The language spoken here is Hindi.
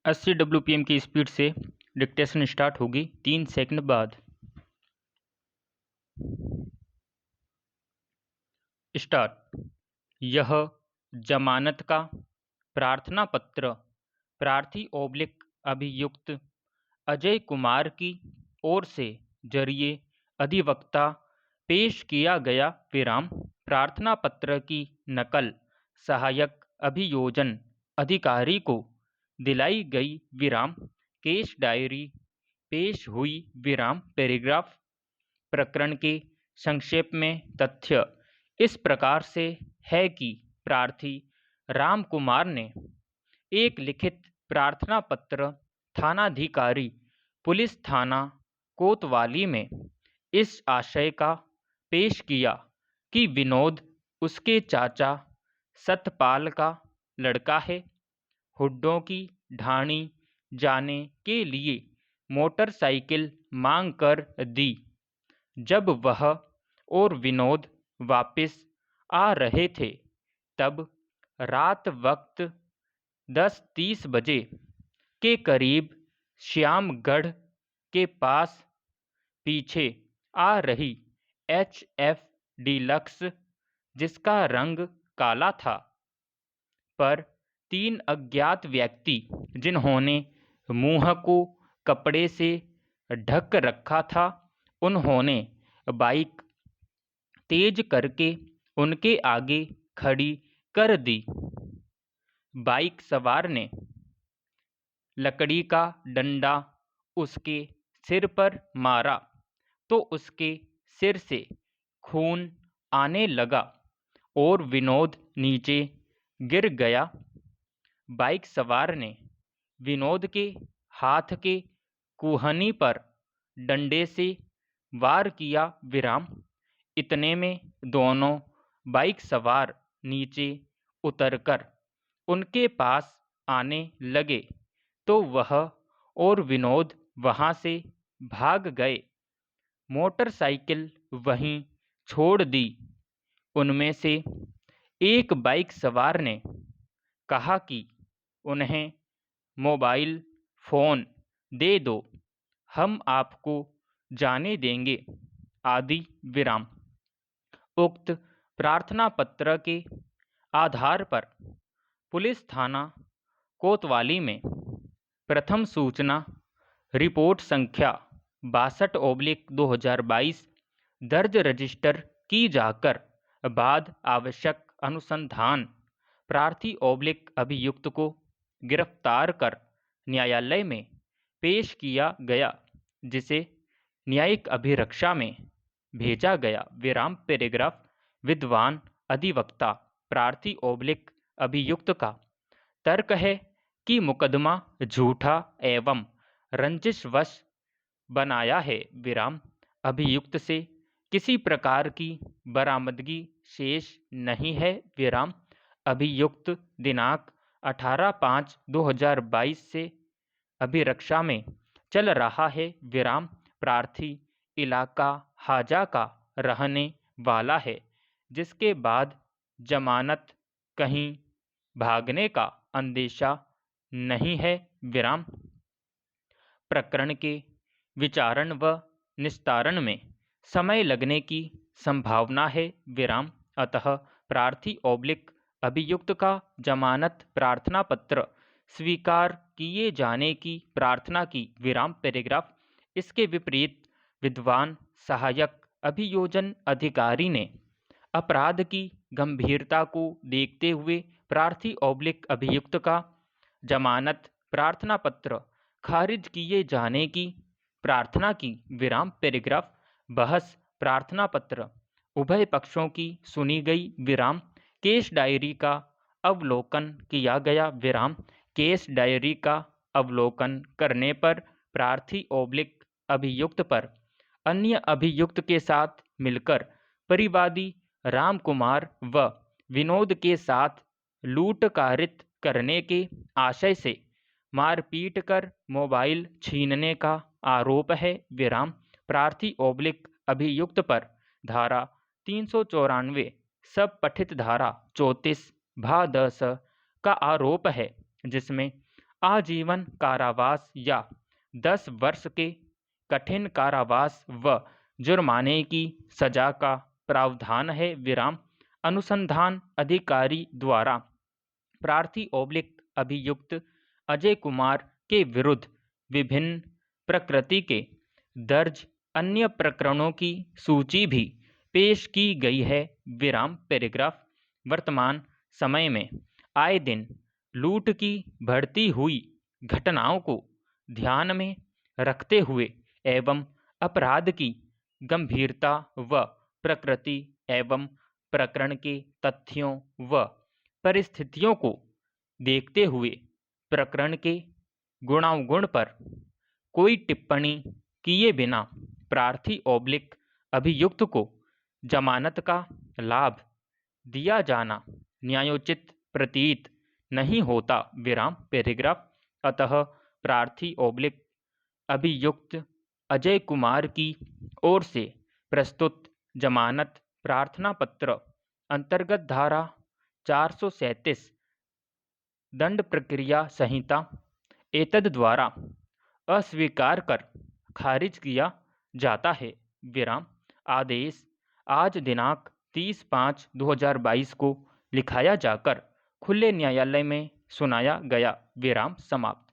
80 WPM की स्पीड से डिक्टेशन स्टार्ट होगी 3 सेकंड बाद। स्टार्ट। यह जमानत का प्रार्थना पत्र प्रार्थी ओब्लिक अभियुक्त अजय कुमार की ओर से जरिए अधिवक्ता पेश किया गया विराम। प्रार्थना पत्र की नकल सहायक अभियोजन अधिकारी को दिलाई गई विराम। केस डायरी पेश हुई विराम। पैराग्राफ। प्रकरण के संक्षेप में तथ्य इस प्रकार से है कि प्रार्थी राम कुमार ने एक लिखित प्रार्थना पत्र थानाधिकारी पुलिस थाना कोतवाली में इस आशय का पेश किया कि विनोद उसके चाचा सतपाल का लड़का है। हुड्डों की ढाणी जाने के लिए मोटरसाइकिल मांग कर दी। जब वह और विनोद वापस आ रहे थे तब रात वक्त 10:30 बजे के करीब श्यामगढ़ के पास पीछे आ रही HF डीलक्स जिसका रंग काला था पर 3 अज्ञात व्यक्ति जिन्होंने मुंह को कपड़े से ढक रखा था उन्होंने बाइक तेज करके उनके आगे खड़ी कर दी। बाइक सवार ने लकड़ी का डंडा उसके सिर पर मारा तो उसके सिर से खून आने लगा और विनोद नीचे गिर गया। बाइक सवार ने विनोद के हाथ के कूहनी पर डंडे से वार किया विराम। इतने में दोनों बाइक सवार नीचे उतरकर उनके पास आने लगे तो वह और विनोद वहां से भाग गए। मोटरसाइकिल वहीं छोड़ दी। उनमें से एक बाइक सवार ने कहा कि उन्हें मोबाइल फ़ोन दे दो, हम आपको जाने देंगे आदि विराम। उक्त प्रार्थना पत्र के आधार पर पुलिस थाना कोतवाली में प्रथम सूचना रिपोर्ट संख्या 62/2022 दर्ज रजिस्टर की जाकर बाद आवश्यक अनुसंधान प्रार्थी ओब्लिक अभियुक्त को गिरफ्तार कर न्यायालय में पेश किया गया जिसे न्यायिक अभिरक्षा में भेजा गया विराम। पैराग्राफ। विद्वान अधिवक्ता प्रार्थी ओब्लिक अभियुक्त का तर्क है कि मुकदमा झूठा एवं रंजिशवश बनाया है विराम। अभियुक्त से किसी प्रकार की बरामदगी शेष नहीं है विराम। अभियुक्त दिनांक 18/5/2022 से अभिरक्षा में चल रहा है विराम। प्रार्थी इलाका हाजा का रहने वाला है जिसके बाद जमानत कहीं भागने का अंदेशा नहीं है विराम। प्रकरण के विचारण व निस्तारण में समय लगने की संभावना है विराम। अतः प्रार्थी ओब्लिक अभियुक्त का जमानत प्रार्थना पत्र स्वीकार किए जाने की प्रार्थना की विराम। पैराग्राफ। इसके विपरीत विद्वान सहायक अभियोजन अधिकारी ने अपराध की गंभीरता को देखते हुए प्रार्थी ओब्लिक अभियुक्त का जमानत प्रार्थना पत्र खारिज किए जाने की प्रार्थना की विराम। पैराग्राफ। बहस प्रार्थना पत्र उभय पक्षों की सुनी गई विराम। केस डायरी का अवलोकन किया गया विराम। केस डायरी का अवलोकन करने पर प्रार्थी ओब्लिक अभियुक्त पर अन्य अभियुक्त के साथ मिलकर परिवादी राम कुमार व विनोद के साथ लूट कारित करने के आशय से मारपीट कर मोबाइल छीनने का आरोप है विराम। प्रार्थी ओब्लिक अभियुक्त पर धारा 394 सब पठित धारा 34 भा 10 का आरोप है जिसमें आजीवन कारावास या 10 वर्ष के कठिन कारावास व जुर्माने की सजा का प्रावधान है। विराम अनुसंधान अधिकारी द्वारा प्रार्थी ओब्लिक अभियुक्त अजय कुमार के विरुद्ध विभिन्न प्रकृति के दर्ज अन्य प्रकरणों की सूची भी पेश की गई है। विराम पैराग्राफ वर्तमान समय में आए दिन लूट की बढ़ती हुई घटनाओं को ध्यान में रखते हुए एवं अपराध की गंभीरता व प्रकृति एवं प्रकरण के तथ्यों व परिस्थितियों को देखते हुए प्रकरण के गुणावगुण पर कोई टिप्पणी किए बिना प्रार्थी ओब्लिक अभियुक्त को जमानत का लाभ दिया जाना न्यायोचित प्रतीत नहीं होता। विराम पैराग्राफ अतः प्रार्थी ओब्लिक अभियुक्त अजय कुमार की ओर से प्रस्तुत जमानत प्रार्थना पत्र अंतर्गत धारा 437 दंड प्रक्रिया संहिता एतद द्वारा अस्वीकार कर खारिज किया जाता है। विराम आदेश आज दिनांक 30/5/2022 को लिखाया जाकर खुले न्यायालय में सुनाया गया। विराम समाप्त।